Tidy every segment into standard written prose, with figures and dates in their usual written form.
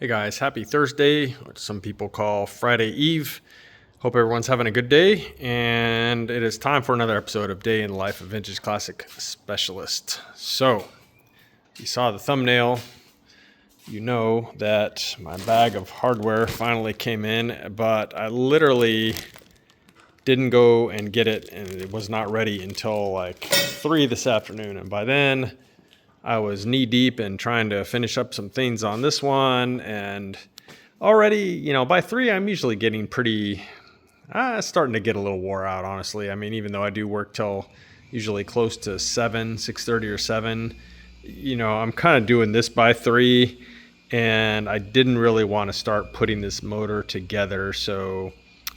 Hey guys, happy Thursday, which some people call Friday Eve. Hope everyone's having a good day, and it is time for another episode of Day in the Life of Vintage Classic Specialist. So, you saw the thumbnail, you know that my bag of hardware finally came in, but I literally didn't go and get it, and it was not ready until like 3 this afternoon, and by then I was knee deep in trying to finish up some things on this one, and already, by 3, I'm usually getting starting to get a little wore out, honestly. I mean, even though I do work till usually close to 6:30 or 7, I'm kind of doing this by 3, and I didn't really want to start putting this motor together, so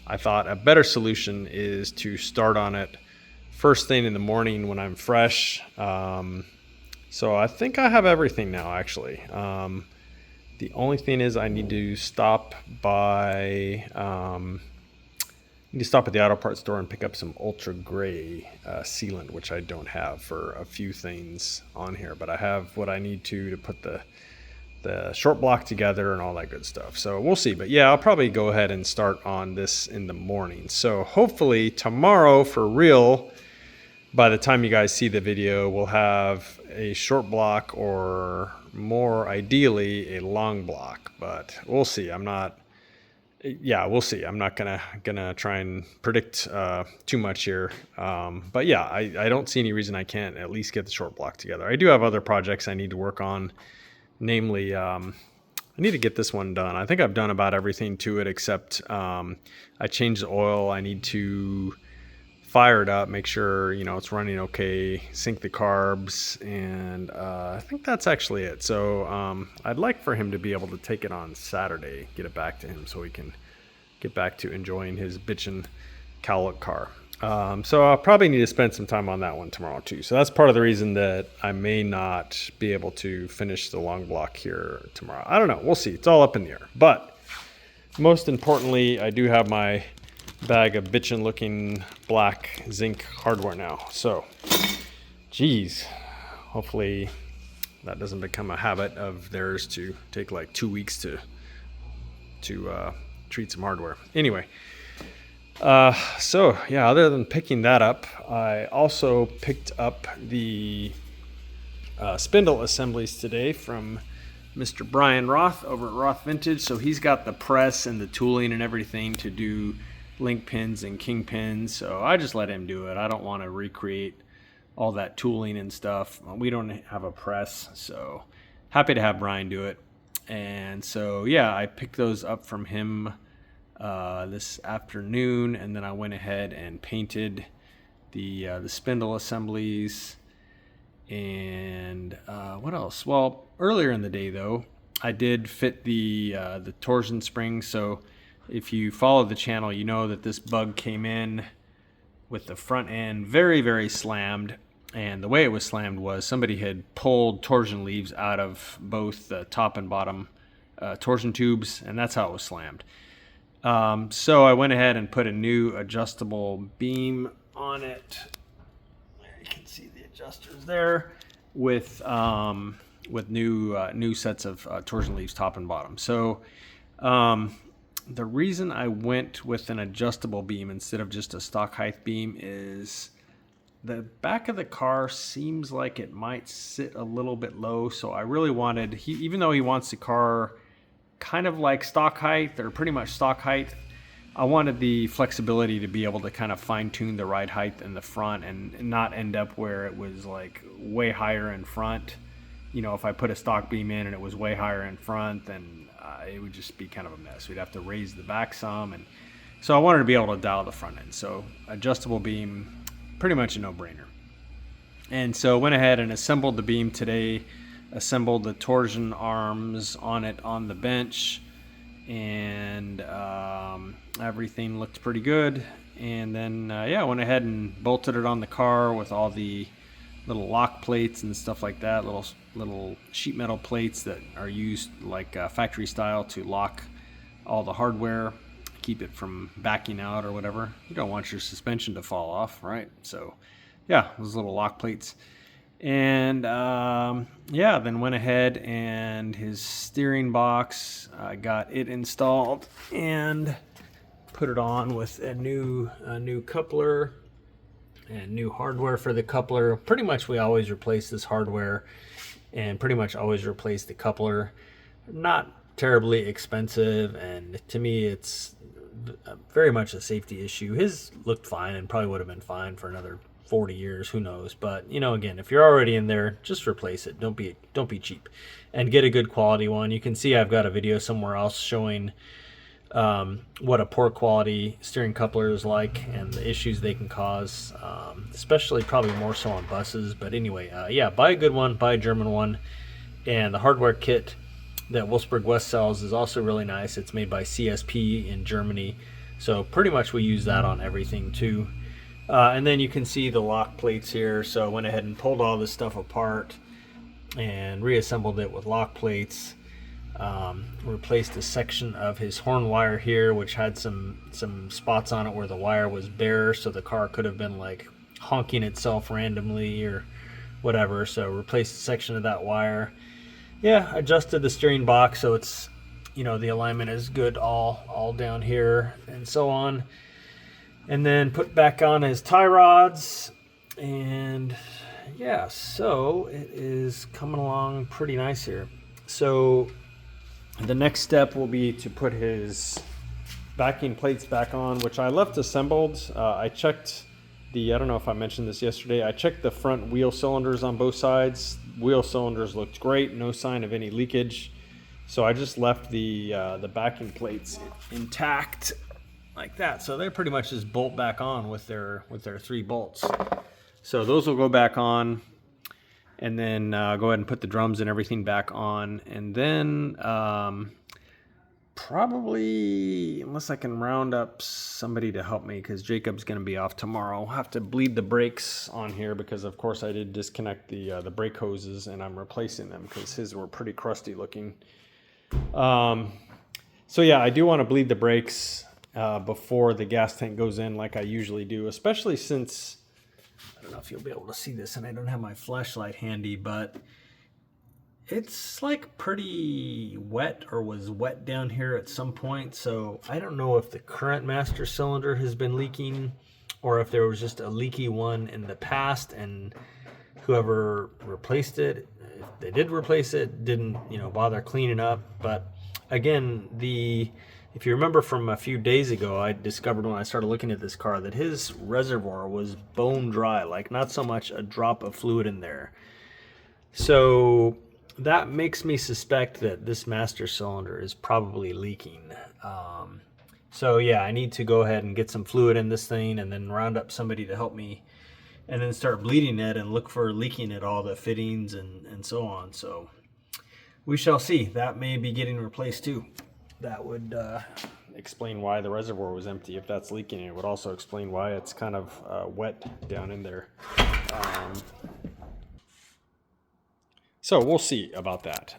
I thought a better solution is to start on it first thing in the morning when I'm fresh. So I think I have everything now, actually. The only thing is I need to stop at the auto parts store and pick up some ultra gray sealant, which I don't have for a few things on here, but I have what I need to put the short block together and all that good stuff. So we'll see, but yeah, I'll probably go ahead and start on this in the morning. So hopefully tomorrow, for real, by the time you guys see the video, we'll have a short block, or more ideally a long block, but we'll see. We'll see. I'm not gonna try and predict too much here. But yeah, I don't see any reason I can't at least get the short block together. I do have other projects I need to work on, namely, I need to get this one done. I think I've done about everything to it except I changed the oil. I need to fire it up, make sure it's running okay, sync the carbs, and I think that's actually it. So I'd like for him to be able to take it on Saturday, get it back to him so he can get back to enjoying his bitchin' cowlick car. So I'll probably need to spend some time on that one tomorrow too. So that's part of the reason that I may not be able to finish the long block here tomorrow. I don't know, we'll see. It's all up in the air. But most importantly, I do have my bag of bitchin' looking black zinc hardware now. So, geez, hopefully that doesn't become a habit of theirs to take like 2 weeks to treat some hardware. Anyway, so yeah, other than picking that up, I also picked up the spindle assemblies today from Mr. Brian Roth over at Roth Vintage. So he's got the press and the tooling and everything to do link pins and king pins, so I just let him do it. I don't want to recreate all that tooling and stuff. We don't have a press, so happy to have Brian do it. And so yeah, I picked those up from him this afternoon, and then I went ahead and painted the spindle assemblies. And what else? Well, earlier in the day though, I did fit the torsion springs. So if you follow the channel, you know that this bug came in with the front end very, very slammed. And the way it was slammed was somebody had pulled torsion leaves out of both the top and bottom torsion tubes, and that's how it was slammed. So I went ahead and put a new adjustable beam on it. You can see the adjusters there with new sets of torsion leaves top and bottom. So the reason I went with an adjustable beam instead of just a stock height beam is the back of the car seems like it might sit a little bit low. So I really wanted, even though he wants the car kind of like stock height, or pretty much stock height, I wanted the flexibility to be able to kind of fine tune the ride height in the front and not end up where it was like way higher in front. If I put a stock beam in and it was way higher in front, then it would just be kind of a mess. We'd have to raise the back some, and so I wanted to be able to dial the front end. So adjustable beam, pretty much a no-brainer. And so went ahead and assembled the beam today, assembled the torsion arms on it on the bench, and everything looked pretty good. And then I went ahead and bolted it on the car with all the little lock plates and stuff like that, little sheet metal plates that are used like factory style to lock all the hardware, keep it from backing out or whatever. You don't want your suspension to fall off, right? So yeah, those little lock plates. And yeah, then went ahead and his steering box, I got it installed and put it on with a new coupler and new hardware for the coupler. Pretty much we always replace this hardware and pretty much always replace the coupler. Not terribly expensive, and to me it's very much a safety issue. His looked fine and probably would have been fine for another 40 years, who knows. But you know, again, if you're already in there, just replace it. Don't be cheap, and get a good quality one. You can see I've got a video somewhere else showing what a poor quality steering coupler is like and the issues they can cause, especially probably more so on buses. But anyway, yeah, buy a good one, buy a German one. And the hardware kit that Wolfsburg West sells is also really nice. It's made by CSP in Germany, so pretty much we use that on everything too. And then you can see the lock plates here. So I went ahead and pulled all this stuff apart and reassembled it with lock plates. Replaced a section of his horn wire here, which had some spots on it where the wire was bare, so the car could have been like honking itself randomly or whatever. So replaced a section of that wire. Yeah, adjusted the steering box so it's, you know, the alignment is good all down here and so on. And then put back on his tie rods, and yeah, so it is coming along pretty nice here. So the next step will be to put his backing plates back on, which I left assembled. I checked I don't know if I mentioned this yesterday, I checked the front wheel cylinders on both sides. Wheel cylinders looked great, no sign of any leakage. So I just left the backing plates intact like that. So they pretty much just bolt back on with their 3 bolts. So those will go back on, and then go ahead and put the drums and everything back on. And then probably, unless I can round up somebody to help me, because Jacob's going to be off tomorrow, I'll have to bleed the brakes on here, because of course I did disconnect the brake hoses and I'm replacing them because his were pretty crusty looking. So yeah, I do want to bleed the brakes before the gas tank goes in like I usually do, especially since, I don't know if you'll be able to see this and I don't have my flashlight handy, but it's like pretty wet, or was wet down here at some point. So I don't know if the current master cylinder has been leaking or if there was just a leaky one in the past and whoever replaced it, if they did replace it, didn't, you know, bother cleaning up. But again, if you remember from a few days ago, I discovered when I started looking at this car that his reservoir was bone dry, like not so much a drop of fluid in there. So that makes me suspect that this master cylinder is probably leaking. So yeah, I need to go ahead and get some fluid in this thing and then round up somebody to help me and then start bleeding it and look for leaking at all the fittings and so on. So we shall see. That may be getting replaced too. That would explain why the reservoir was empty if that's leaking. It would also explain why it's kind of wet down in there. So we'll see about that.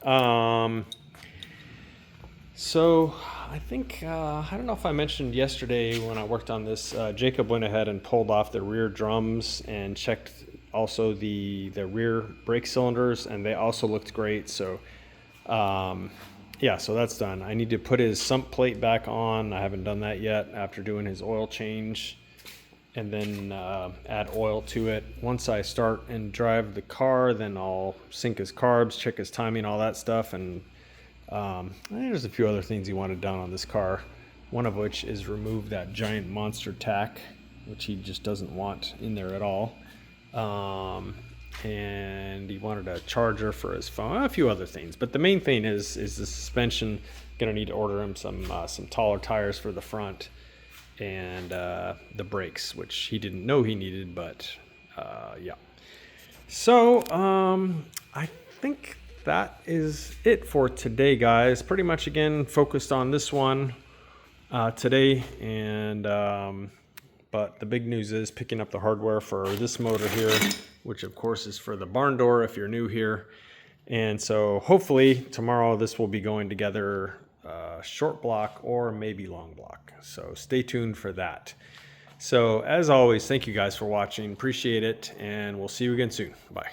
So I think, I don't know if I mentioned yesterday when I worked on this, Jacob went ahead and pulled off the rear drums and checked also the rear brake cylinders, and they also looked great. So yeah, so that's done. I need to put his sump plate back on. I haven't done that yet after doing his oil change, and then add oil to it. Once I start and drive the car, then I'll sync his carbs, check his timing, all that stuff. And there's a few other things he wanted done on this car, one of which is remove that giant monster tack, which he just doesn't want in there at all. And he wanted a charger for his phone, a few other things. But the main thing is the suspension. Gonna need to order him some taller tires for the front, and the brakes, which he didn't know he needed, but yeah. So I think that is it for today, guys. Pretty much, again, focused on this one today, and but the big news is picking up the hardware for this motor here, which of course is for the Barndoor if you're new here. And so hopefully tomorrow this will be going together, short block or maybe long block. So stay tuned for that. So as always, thank you guys for watching. Appreciate it, and we'll see you again soon. Bye.